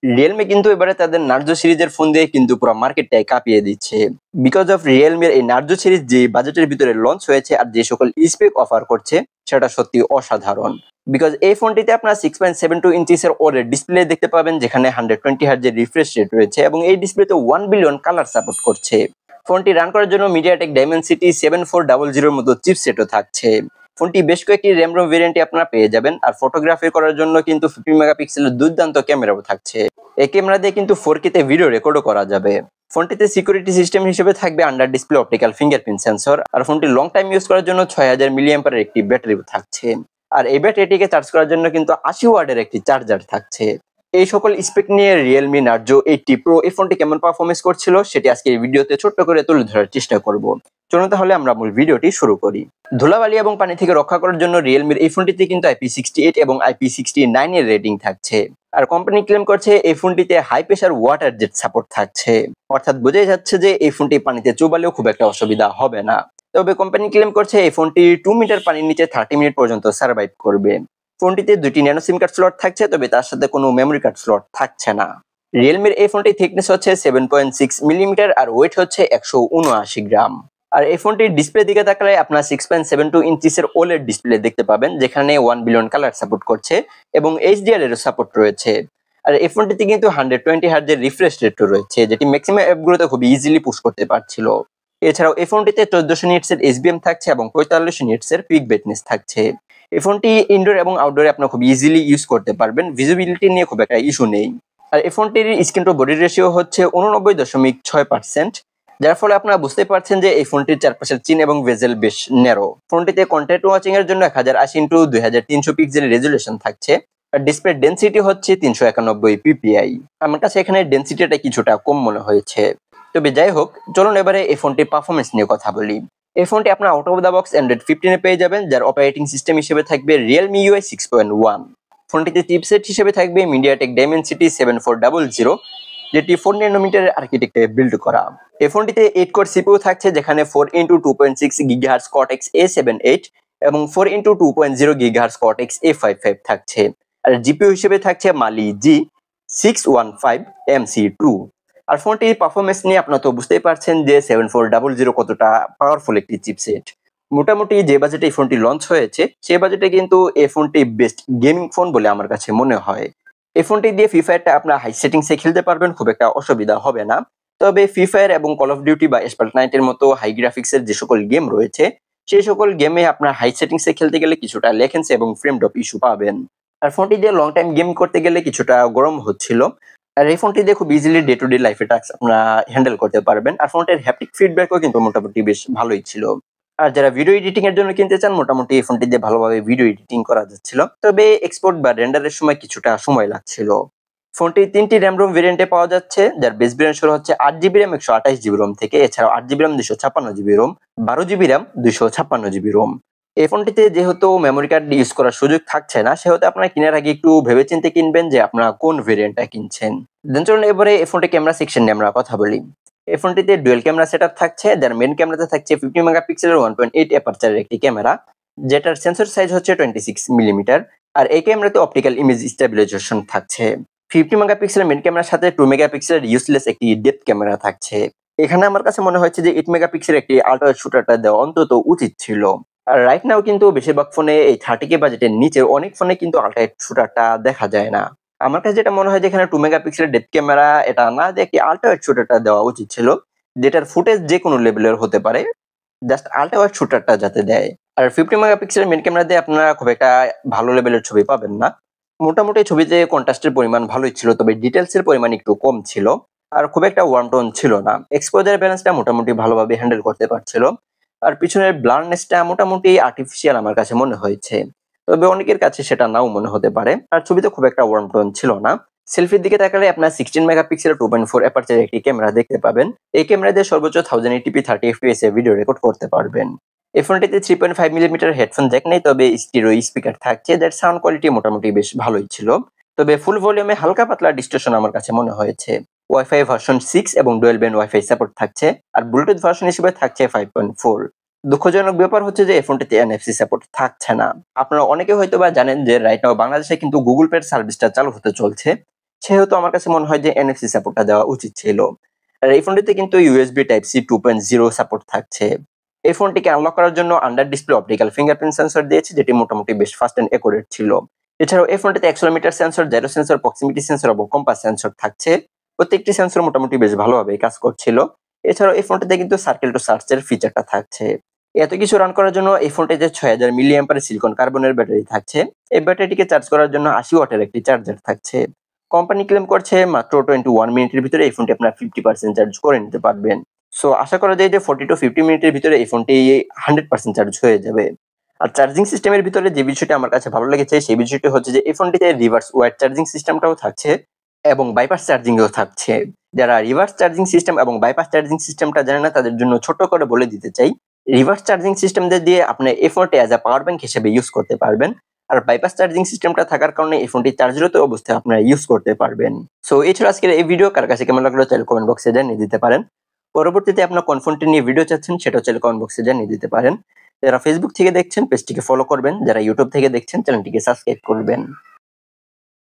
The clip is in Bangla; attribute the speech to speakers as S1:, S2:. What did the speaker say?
S1: রিয়েলমি কিন্তু এবারে তাদের নার্জো সিরিজের ফোন দিয়ে কিন্তু পুরো মার্কেটটাই কাঁপিয়ে দিচ্ছে। বিকজ অফ রিয়েলমির এই নার্জো সিরিজ যে বাজেটের ভিতরে লঞ্চ হয়েছে আর যে সকল স্পেক অফার করছে সেটা সত্যি অসাধারণ। বিকজ এই ফোনটিতে আপনার 6.72 ইঞ্চিসের ওলেড ডিসপ্লে দেখতে পাবেন, যেখানে 120 হার্জের রিফ্রেশ রেট রয়েছে এবং এই ডিসপ্লেতে 1 বিলিয়ন কালার সাপোর্ট করছে। ফোনটি রান করার জন্য মিডিয়াটেক ডাইমেনসিটি 7400 মতো চিপসেটও থাকছে। ফোনটি বেশ কয়েকটি র্যাম রোম ভেরিয়েন্টে আপনারা পেয়ে যাবেন, আর ফটোগ্রাফি করার জন্য কিন্তু 50 মেগাপিক্সেলের দুর্দান্ত ক্যামেরাও থাকছে। এই ক্যামেরা দিয়ে কিন্তু 4K তে ভিডিও রেকর্ডও করা যাবে। ফোনটিতে সিকিউরিটি সিস্টেম হিসেবে থাকবে under display optical fingerprint sensor, আর ফোনটি লং টাইম ইউজ করার জন্য 6000 মিলিঅ্যাম্পিয়ারের একটি ব্যাটারি থাকছে। আর এই ব্যাটারিটিকে চার্জ করার জন্য কিন্তু 80 ওয়াটের একটি চার্জার থাকছে। এই সকল স্পেক নিয়ে রিয়েলমি নার্জো 80 প্রো এই ফোনটি কেমন পারফরমেন্স করছিল সেটি আজকে এই ভিডিওতে ছোট্ট করে তুলে ধরার চেষ্টা করব। চলুন তাহলে আমরা মূল ভিডিওটি শুরু করি। ধুলাবালি এবং পানি থেকে রক্ষা করার জন্য রিয়েলমির এই ফোনটিতে কিন্তু IP68 এবং IP69 এর রেটিং থাকছে। আর কোম্পানি ক্লেম করছে এই ফোনটিতে high pressure water jet support থাকছে, অর্থাৎ বোঝাই যাচ্ছে যে এই ফোনটি পানিতে চুবালেও খুব একটা অসুবিধা হবে না। তবে কোম্পানি ক্লেম করছে এই ফোনটি 2 মিটার পানির নিচে 30 মিনিট পর্যন্ত সার্ভাইভ করবে। ফোনটিতে 2টি ন্যানো সিম কার্ড স্লট থাকছে, তবে তার সাথে কোনো মেমোরি কার্ড স্লট থাকছে না। রিয়েলমির এই ফোনটির থিকনেস হচ্ছে 7.6 মিলিমিটার আর ওয়েট হচ্ছে 179 গ্রাম। আর এই ফোনটির ডিসপ্লে দিকে তাকালে আপনার 6.72 ইঞ্চিসের ওলেড ডিসপ্লে দেখতে পাবেন, যেখানে 1 বিলিয়ন কালার সাপোর্ট করছে এবং HDR এরও সাপোর্ট রয়েছে। আর এই ফোনটিতে কিন্তু 120 হার্জের রিফ্রেশ রেটও রয়েছে, যেটি ম্যাক্সিমাম অ্যাপগুলোতে খুব ইজিলি পুশ করতে পারছিল। এছাড়াও এই ফোনটিতে 1400 নিটসের SBM থাকছে এবং 4500 নিটসের পিক ব্রাইটনেস থাকছে। এই ফোনটি ইনডোর এবং আউটডোরে আপনারা খুব ইজিলি ইউজ করতে পারবেন, ভিজিবিলিটি নিয়ে খুব একটা ইস্যু নেই। আর এই ফোনটির স্ক্রিন টু বডি রেশিও হচ্ছে 89.6%, যার ফলে আপনারা বুঝতে পারছেন যে এই ফোনটির চারপাশের চিন এবং ভেজেল বেশ ন্যারো। ফোনটিতে কন্টেন্ট ওয়াচিং এর জন্য 1080x2300 পিক্সেল রেজুলেশন থাকছে। আর ডিসপ্লে ডেনসিটি হচ্ছে 391 ppi। আমার কাছে এখানে ডেনসিটিটা কিছুটা কম মনে হয়েছে। তবে যাই হোক, চলুন এবারে এই ফোনটির পারফরমেন্স নিয়ে কথা বলি। এই ফোনটি আপনার out of the box Android 15 এ পেয়ে যাবেন, যার অপারেটিং সিস্টেম হিসেবে থাকবে Realme UI 6.1। ফোনটিতে চিপসেট হিসেবে থাকবে মিডিয়াটেক ডাইমেনসিটি 7400, যেটি 4 ন্যানোমিটারের আর্কিটেকচারে বিল্ড করা। এই ফোনটিতে 8 কোর সিপিইউ থাকছে, যেখানে 4x2.6 GHz Cortex A78 এবং 4x2.0 GHz Cortex A55 থাকছে। আর জিপিইউ হিসেবে থাকছে Mali G615MC2। আর ফোনটির পারফরমেন্স নিয়ে আপনারা তো বুঝতেই পারছেন যে 7400 কতটা পাওয়ারফুল একটি চিপসেট। মোটামুটি যে বাজেটে এই ফোনটি লঞ্চ হয়েছে সেই বাজেটে কিন্তু এই ফোনটি বেস্ট গেমিং ফোন বলে আমার কাছে মনে হয়। এই ফোনটি দিয়ে ফ্রি ফায়ারটা আপনার হাই সেটিংসে খেলতে পারবেন, খুব একটা অসুবিধা হবে না। তবে ফ্রি ফায়ার এবং কল অফ ডিউটি বা এসপাল্ট নাইটের মতো হাই গ্রাফিক্সের যে সকল গেম রয়েছে সেই সকল গেমে আপনার হাই সেটিংসে খেলতে গেলে কিছুটা লেখেন্সি এবং ফ্রেম ড্রপ ইস্যু পাবেন। আর ফোনটি দিয়ে লং টাইম গেম করতে গেলে কিছুটা গরম হচ্ছিল। আর এই ফোনটি দিয়ে খুব ইজিলি ডে টু ডে লাইফে টাস্ক আপনারা হ্যান্ডেল করতে পারবেন। আর ফোনটির হ্যাপটিক ফিডব্যাকও কিন্তু মোটামুটি বেশ ভালোই ছিল। আর যারা ভিডিও এডিটিং এর জন্য কিনতে চান, মোটামুটি এই ফোনটি দিয়ে ভালোভাবে ভিডিও এডিটিং করা যাচ্ছিল, তবে এক্সপোর্ট বা রেন্ডারের সময় কিছুটা সময় লাগছিল। ফোনটি 3টি র্যাম রোম ভেরিয়েন্টে পাওয়া যাচ্ছে, যার বেস ভেরিয়েন্ট শুরু হচ্ছে 8GB RAM 128GB ROM থেকে। এছাড়াও 8GB RAM 256GB ROM, 12GB RAM 256GB ROM। এই ফোনটিতে যেহেতু মেমোরি কার্ড ইউজ করার সুযোগ থাকছে না, সেহেতু আপনারা কেনার আগে একটু ভেবেচিন্তে কিনবেন যে আপনারা কোন ভেরিয়েন্টটা কিনছেন। দেন চলুন এবারে এই ফোনটি ক্যামেরা সেকশন নিয়ে আমরা কথা বলি। এই ফোনটিতে ডুয়াল ক্যামেরা সেটআপ থাকছে, যার মেইন ক্যামেরাতে থাকছে 50 মেগাপিক্সেলের 1.8 অ্যাপারচারের একটি ক্যামেরা, যেটার সেন্সর সাইজ হচ্ছে 26 মিলিমিটার। আর এই ক্যামেরাতে অপটিক্যাল ইমেজ স্টেবিলাইজেশন থাকছে। 50 মেগাপিক্সেলের মেইন ক্যামেরার সাথে 2 মেগাপিক্সেলের ইউজলেস একটি ডেপথ ক্যামেরা থাকছে। এখানে আমার কাছে মনে হচ্ছে যে 8 মেগাপিক্সেলের একটি আল্ট্রা ওয়াইড শুটারটা দেওয়া অন্তত উচিত ছিল। আর রাইট নাও কিন্তু বেশিরভাগ ফোনে এই 30K বাজেটের নিচে অনেক ফোনে কিন্তু আল্ট্রা ওয়াইড শুটারটা দেখা যায় না। আমার কাছে যেটা মনে হয় যে এখানে 2 মেগাপিক্সেলের ডেপথ ক্যামেরা এটা না দিয়ে একটি আল্ট্রা ওয়াইড শুটারটা দেওয়া উচিত ছিল, যেটার ফুটেজ যে কোনো লেভেলের হতে পারে, জাস্ট আল্ট্রা ওয়াইড শুটারটা যাতে দেয়। আর 50 মেগাপিক্সেলের মেইন ক্যামেরা দিয়ে আপনারা খুব একটা ভালো লেভেলের ছবি পাবেন না। মোটামুটি ছবিতে কন্ট্রাস্টের পরিমাণ ভালোই ছিল, তবে ডিটেলস এর পরিমাণ একটু কম ছিল, আর খুব একটা ওয়ার্ম টোন ছিল না। এক্সপোজার ব্যালেন্সটা মোটামুটি ভালোভাবে হ্যান্ডেল করতে পারছিল। আর পিছনের ব্লারনেসটা মোটামুটি আর্টিফিশিয়াল আমার কাছে মনে হয়েছে, তবে অনেকের কাছে সেটা নাও মনে হতে পারে। আর ছবিতে খুব একটা ওয়ার্ম টোন ছিল না। সেলফির দিকে তাকালে আপনার 16 মেগাপিক্সেল 2.4 অ্যাপারচারের একটি ক্যামেরা দেখতে পাবেন। এই ক্যামেরা দিয়ে সর্বোচ্চ 1080p 30 fps এ ভিডিও রেকর্ড করতে পারবেন। এই ফোনটিতে 3.5 মিলিমিটার হেডফোন জ্যাক নেই, তবে স্টিরিও স্পিকার থাকছে, যার সাউন্ড কোয়ালিটি মোটামুটি বেশ ভালোই ছিল। তবে ফুল ভলিউমে হালকা পাতলা ডিস্টরশন আমার কাছে মনে হয়েছে। ওয়াইফাই ভার্সন 6 এবং ডুয়াল ব্যান্ড ওয়াইফাই সাপোর্ট থাকছে, আর ব্লুটুথ ভার্সন হিসেবে থাকছে 5.4। দুঃখজনক ব্যাপার হচ্ছে যে এই ফোনটিতে এনএফসি সাপোর্ট থাকছে না। আপনারা অনেকে হয়তো বা জানেন যে রাইট নাও বাংলাদেশে কিন্তু গুগল পের সার্ভিসটা চালু হতে চলছে। সেহেতু আমার কাছে মনে হয় যে NFC সাপোর্টটা দেওয়া উচিত ছিল। আর এই ফোনটিতে কিন্তু USB Type-C 2.0 সাপোর্ট থাকছে। এই ফোনটিকে আনলক করার জন্য under display optical fingerprint sensor দিয়েছে, যেটি মোটামুটি বেশ ফাস্ট অ্যান্ড অ্যাকুরেট ছিল। এছাড়াও এই ফোনটিতে accelerometer sensor, gyro sensor, proximity sensor এবং কম্পাস সেন্সর থাকছে। প্রত্যেকটি সেন্সর মোটামুটি বেশ ভালোভাবে কাজ করছিল। এছাড়াও এই ফোনটিতে কিন্তু সার্কেল টু সার্চ এর ফিচারটা থাকছে। এত কিছু রান করার জন্য এই ফোনটিতে 6000 মিলিঅ্যাম্পিয়ার সিলিকন কার্বনের ব্যাটারি থাকছে। এই ব্যাটারিটিকে চার্জ করার জন্য 80 ওয়াটের একটি চার্জার থাকছে। কোম্পানি ক্লেম করছে মাত্র 21 মিনিটের ভিতরে এই ফোনটি আপনারা 50% চার্জ করে নিতে পারবেন। সো আশা করা যায় যে 40 to 50 মিনিটের ভিতরে এই ফোনটি 100% চার্জ হয়ে যাবে। আর চার্জিং সিস্টেমের ভিতরে যে বিষয়টি আমার কাছে ভালো লেগেছে সেই বিষয়টি হচ্ছে যে এই ফোনটিতে রিভার্স ওয়্যার চার্জিং সিস্টেমটাও থাকছে এবং বাইপাস চার্জিংও থাকছে। যারা রিভার্স চার্জিং সিস্টেম এবং বাইপাস চার্জিং সিস্টেমটা জানে না তাদের জন্য ছোট করে বলে দিতে চাই। রিভার্স চার্জিং সিস্টেম দিয়ে আপনি এই ফোনটি অ্যাজ আ পাওয়ার ব্যাংক হিসেবে ইউজ করতে পারবেন। আর বাইপাস চার্জিং সিস্টেমটা থাকার কারণে এই ফোনটি চার্জরত অবস্থায় আপনারা ইউজ করতে পারবেন। সো এছাড়া আজকের এই ভিডিও কার কাছে কেমন লাগলো চাইলে কমেন্ট বক্সে জানিয়ে দিতে পারেন। পরবর্তীতে আপনার কোন ফোনটি নিয়ে ভিডিও চাচ্ছেন সেটাও চাইলে কমেন্ট বক্সে জানিয়ে দিতে পারেন। যারা ফেসবুক থেকে দেখছেন পেজটিকে ফলো করবেন, যারা ইউটিউব থেকে দেখছেন চ্যানেলটিকে সাবস্ক্রাইব করবেন।